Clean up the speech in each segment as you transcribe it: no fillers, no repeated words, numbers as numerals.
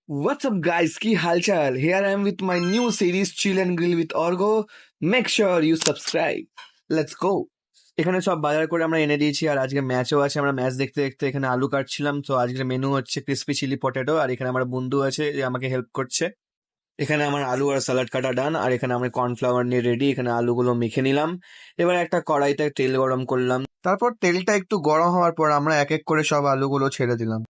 What's up, guys? Ki halchal? Here I am with my new series Chill and Grill with Orgo. Make sure you subscribe. Let's go. এখানে সব বাজার করে আমরা এনে দিয়েছি আর আজকে ম্যাচও আছে। আমরা ম্যাচ দেখতে দেখতে এখানে আলু কাটছিলাম। তো আজকের মেনু হচ্ছে ক্রিসপি চিলি পটেটো। আর এখানে আমার বন্ধু আছে যে আমাকে হেল্প করছে। এখানে আমার আলু আর স্যালাড কাটা ডান। আর এখানে আমরা কর্নফ্লাওয়ার নিয়ে রেডি। এখানে আলুগুলো মেখে নিলাম। এবার একটা কড়াইতে তেল গরম করলাম। তারপর তেলটা একটু গরম হওয়ার পর আমরা এক এক করে সব আলুগুলো ছেড়ে দিলাম।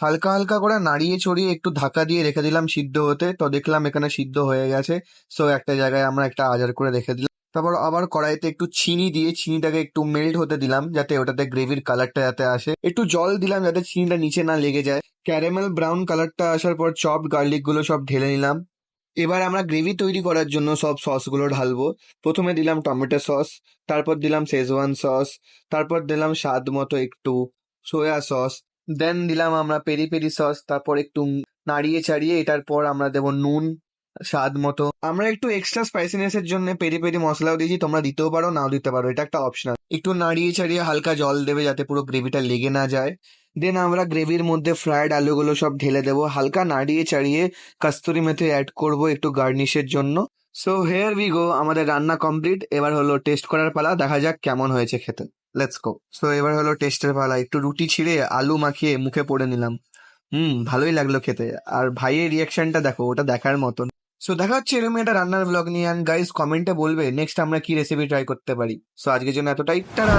হালকা হালকা করে নাড়িয়ে ছড়িয়ে একটু ঢাকা দিয়ে রেখে দিলাম সিদ্ধ হতে। তো দেখলাম এখানে সিদ্ধ হয়ে গেছে। সো একটা জায়গায় আমরা একটা আজার করে রেখে দিলাম। তারপর আবার কড়াইতে একটু চিনি দিয়ে চিনিটাকে একটু মেল্ট হতে দিলাম যাতে ওটাতে গ্রেভির কালারটা যাতে আসে। একটু জল দিলাম যাতে চিনিটা নিচে না লেগে যায়। ক্যারামেল ব্রাউন কালারটা আসার পর চপড গার্লিক গুলো সব ঢেলে নিলাম। এবার আমরা গ্রেভি তৈরি করার জন্য সব সসগুলো ঢালবো। প্রথমে দিলাম টমেটো সস, তারপর দিলাম শেজওয়ান সস, তারপর দিলাম স্বাদ মতো একটু সোয়া সস, দেন দিলাম আমরা পেরি পেরি সস। তারপর একটু নাড়িয়ে চাড়িয়ে এটার পর আমরা দেবো নুন স্বাদ মতো। আমরা একটু এক্সট্রা স্পাইসিনেস এর জন্য পেরি পেরি মশলাও দিয়েছি, তোমরা দিতেও পারো নাও দিতে পারো, এটা একটা অপশনাল। একটু নাড়িয়ে চাড়িয়ে হালকা জল দেবে যাতে পুরো গ্রেভিটা লেগে না যায়। দেন আমরা গ্রেভির মধ্যে ফ্রাইড আলুগুলো সব ঢেলে দেবো, হালকা নাড়িয়ে চাড়িয়ে কাস্তুরি মেথি অ্যাড করব একটু গার্নিশের জন্য। সো হেয়ার উই গো, আমাদের রান্না কমপ্লিট। এবার হলো টেস্ট করার পালা, দেখা যাক কেমন হয়েছে খেতে। Let's go. সো এবার হলো টেস্টের পালা। একটু রুটি ছিঁড়ে আলু মাখিয়ে মুখে পড়ে নিলাম। ভালোই লাগলো খেতে। আর ভাইয়ের রিয়াকশনটা দেখো, ওটা দেখার মতন। সো দেখা হচ্ছে এরকম একটা রান্নার ব্লগ নিয়ে। অ্যান্ড গাইস কমেন্টে বলবে নেক্সট আমরা কি রেসিপি ট্রাই করতে পারি। সো আজকের জন্য এতটাই, টাটা।